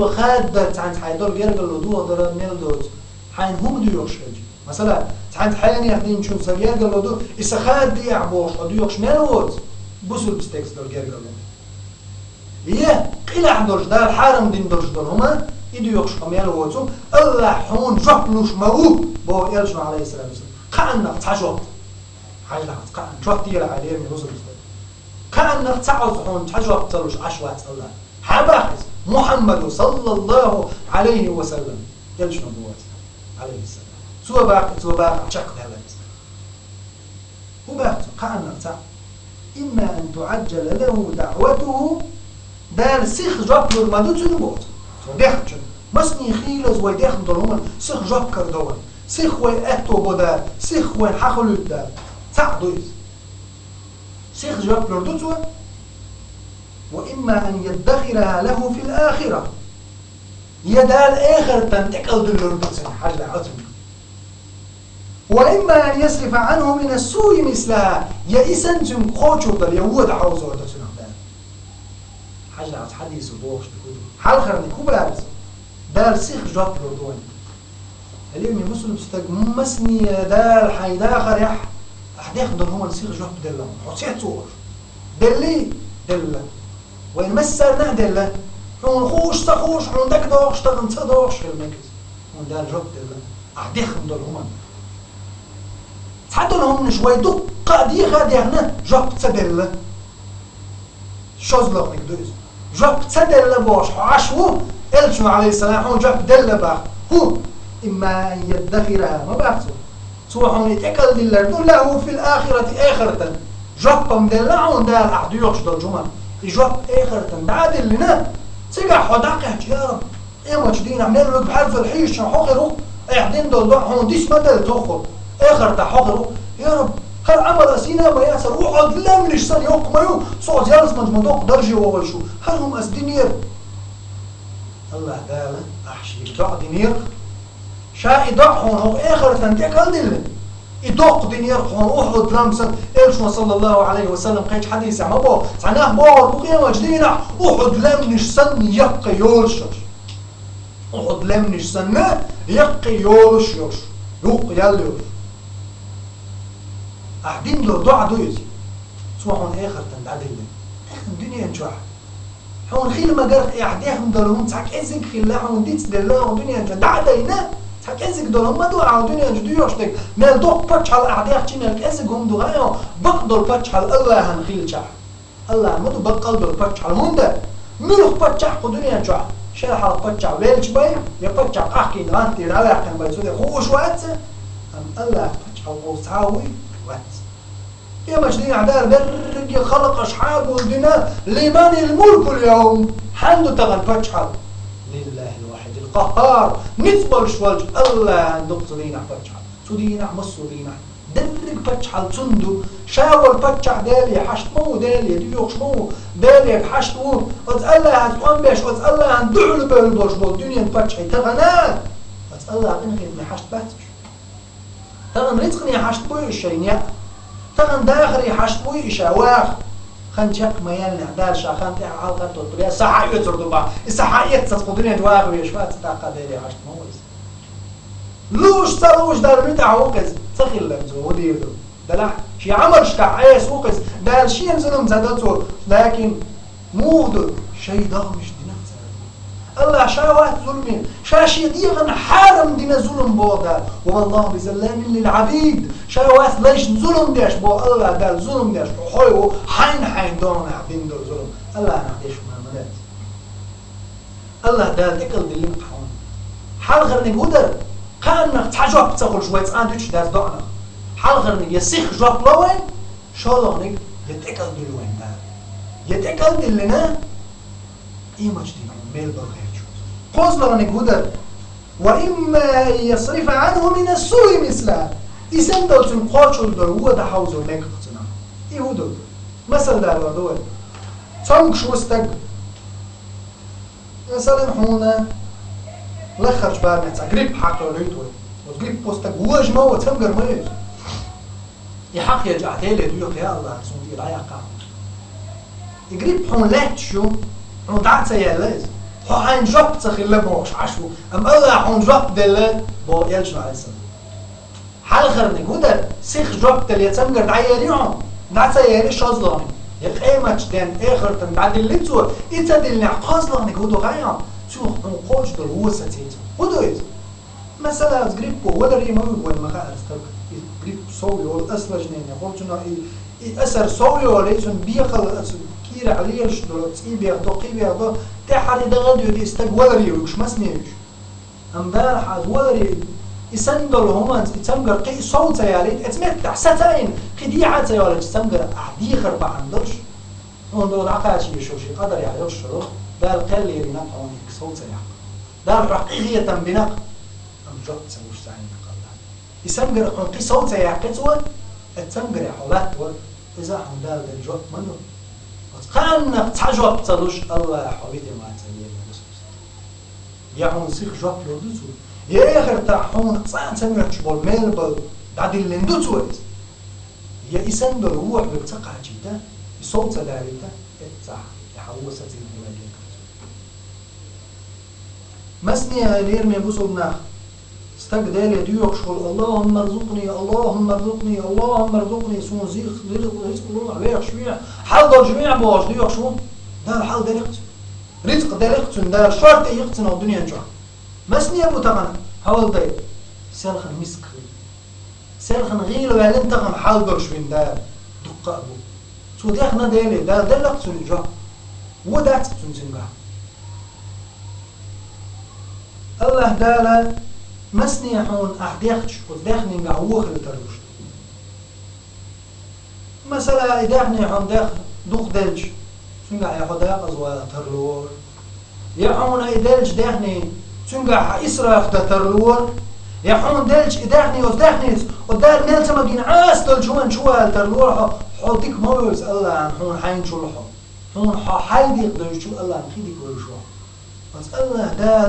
خادت عند حيدر جرجل لدو در ميل دوت حين هم دو يوشج مثلا عند حين يخدين شو سجرجل لدو إسخاد دي عبوش أدو يوش ميلوت بوسل بستكس در جرجل يه قيل حدرج دار حرم دين درج در هما يدو يوش ميلوتو الله حون جبلوش مو بو يرجع عليه السلام قعنا تعجب حاجة قعنا جوت يلا عليه من وصل قعنا تعجب حون تعجب تلوش عشوات الله حباحث محمد صلى الله عليه وسلم يلش نبوات عليه السلام سوى باق شك هذا وبعد قعنا إما أن تعجل له دعوته دار سيخ جاب المدود سنبوت دخل مسني خيلز ويدخل دلهم سيخ جاب كردوان سيخ ويأتو بدا سيخ وينحخلو دا تعدوز سيخ جاب لردوتو وإما أن يدخرها له في الآخرة يدال آخر تنتقل دلردوتو حاجة عظم وإما أن يصرف عنه من السوء مثلها يئسن تم خوشو دل يهود عوزو دتنا حاجة عظم حديث بوخش تقولوا حال خرني كوبلارس دار سيخ جاب لردوان اليوم المسلم استجمسني دار حيداخر يح أحداخ دل هم سيخ جاب دلهم حسيت صور دلي دل وين مسرنا دل حون خوش تخوش حون دك دوخش تغن تدوخش في المكز حون دار جاب دل أحداخ دل هم تعدل هم نشوي دقة دي خاديرنا جاب تدل شوز لغنك دوز جاب تدل باش عشو إلشو عليه السلام حون جاب دل باخ هو إما أن يدخرها ما بحثه سوى حون يتأكل دلردون له في الآخرة آخرة جاب مدلعون دار أحديوش دل جمع جاب آخرة دعاد لنا سيقع حداقه يا رب إيه ما تشدين عملين لك بحرف الحيش حقروا إحدين دل حون ديش مدل تأخر آخرة حقروا يا رب هر عمل سينا ما يأسر وقعد لمنش سن يوق ما يو صوت يالس مجمدوق درجي وغل شو هل هم أسدينير الله قال أحشي دع دينير شا إدعهم هو آخر تنتقل دل إدوق دينير هو أحد لمسن إلشنا صلى الله عليه وسلم قيش حديث عم أبو سعناه بار بقيمة جدينة أحد لمنش سن يقى يولشر أحد لمنش سن يقى يولشر يوق يلير أحدين لو دعا دويز سوى هون آخر تنتقل دل آخر الدنيا نجوح هون خيل ما قرق إحداهم دلهم تحك إزك خلا هون ديتس دلها هون دنيا نجوح دع دينا تحك إزك دلهم ما دوا هون دنيا نجوح يوشتك مال دوق باتش على أحداهم تشينك إزك هم دغايا بقدر باتش على الله هنخيل شح الله ما دو بقدر باتش على هوندا ملوخ باتش حق دنيا نجوح شرح على باتش على ويلش باي يا باتش على أحكي نغانتي على كان باي سودي خوش وقت أم الله باتش على وسعوي وقت يا مجدين عدار برق خلق أشحاب والدنا لمن الملك اليوم حمد تغن بجحل لله الواحد القهار نثبر شوالج الله نقصدين بجحل سودينا مصودينا درق بجحل تندو شاول بجح دالي حشت مو دالي ديوخش مو دالي حشت مو وز الله هتقوم بيش وز الله هندعو بالبوش بالدنيا بجحي تغنان وز الله غنغي حشت باتش تغن رزقني حشت بوي الشينيات تغن داخري حشبوي إشاواخ خنشك ميالنا دار شاخان تاع حلقة تطريا سحاية تردوبا السحاية تصدقوني دواغ ويشفات تاقا ديري حشب موز لوش تلوش دار متع وقز تخيل لمزو وديردو دلح شي عمر شكع عيس وقز دار شي ينزلهم زادتو لكن موغدو شي ضغمش دينا الله شاوات ظلمين شاشي ديغن حارم دينا ظلم بودا والله بزلام للعبيد شاوات ليش ظلم ديش بو الله دال ظلم ديش وحيو حين دون عبدين دول ظلم الله نحديش مهمدات الله دال اكل دي المتحون حال غرني قدر قانك تحجوك تساقل شوية اندوش داز دعنا حال غرني يسيخ جواب لوين شالغنك يتأكل دي لوين دار يتأكل دي لنا ايما جديد ميل بغير قوز لغنك قدر وإما يصرف عنه من السوء مثله إسان دوتن قوشل دور هو دا حوزو لك قطنا إيه هو دور مثل دار ودول تنك شو استق مثلا حونا لخرج بارنا تقريب حق لويتوي وتقريب بوستق واج ما هو تنقر ميز يحق يرجع تالي دويق يا الله سندي لا يقع يقريب حون لاتشو حون دعت سيالاز حين جاب تخيل بوش عشو أم الله حين جاب دل بو يلشوا على السنة حال خرني كودا سيخ جاب دل يتمجر دعيريهم نعتا يري شازلاني يقيمة جدين آخر تنعدل لتو إتدل نعقازلاني كودو غايا شو نقوش دل هو ستيتو كودو إيز مثلا تقريبو ولا ريموي وين مخاعر استبك قريب سوي ولا أسلا جنين يقول جنا أسر سوي ولا يسون بيخل كير عليه شدول تيبيع دو قيبيع دو تحري دغدو دي استق ولا ريوش مسنيش امبارح عاد ولا ري يسندل هما يتمجر قي صوت يالي اتمتع ستين قديعة يالي تتمجر أحدي خرب عندش وندور عقاشي يشوشي قدر يعيش شروع ده القل يرينات عونيك صوت يحق ده الرقيقية بناق أم جوت سوش سعين قلها يسمجر قي صوت يحقتوا التمجر يحولات إذا حمدال الجوت منه قانك تعجب تلوش الله يا حبيبي ما تسويه يحون سيخ جوب يودوتو يا آخر تاحون صان سمعت شبول ميل بل بعد اللي ندوتو يا إسان بالروح بتقع جدا صوت داريتا اتسع يحوسة الملاجئ مسني لير من بوصلنا استقدال يديوك شغل اللهم ارزقني اللهم ارزقني اللهم ارزقني سون زيخ رزق الله عليك شوية حال دار جميع بواش ديوك شغل دار حال دار رزق دار يقتن دار شرط يقتن الدنيا نجح مسني أبو تغنى حاول ضيب سالخن مسك سالخن غير وعلن تغن حال دار شوين دار دقة أبو شو ديخنا ديلي دار يقتن نجح ودات تنزنجح الله دالا مسني حون أحديختش وداخني نعوخ لتردوش مثلا إداخني حون داخ دوخ دلج سنجع يحوداق أزوا ترلور يحون إدلج داخني سنجع إسراف ترلور يحون دلج إداخني وداخني ودار ميلتا مدين عاس دلج هون شوال ترلور حوتيك مويز الله عن حون حين شو لحو حون حايديق دلج شو الله عن خيديك ويشو بس الله دال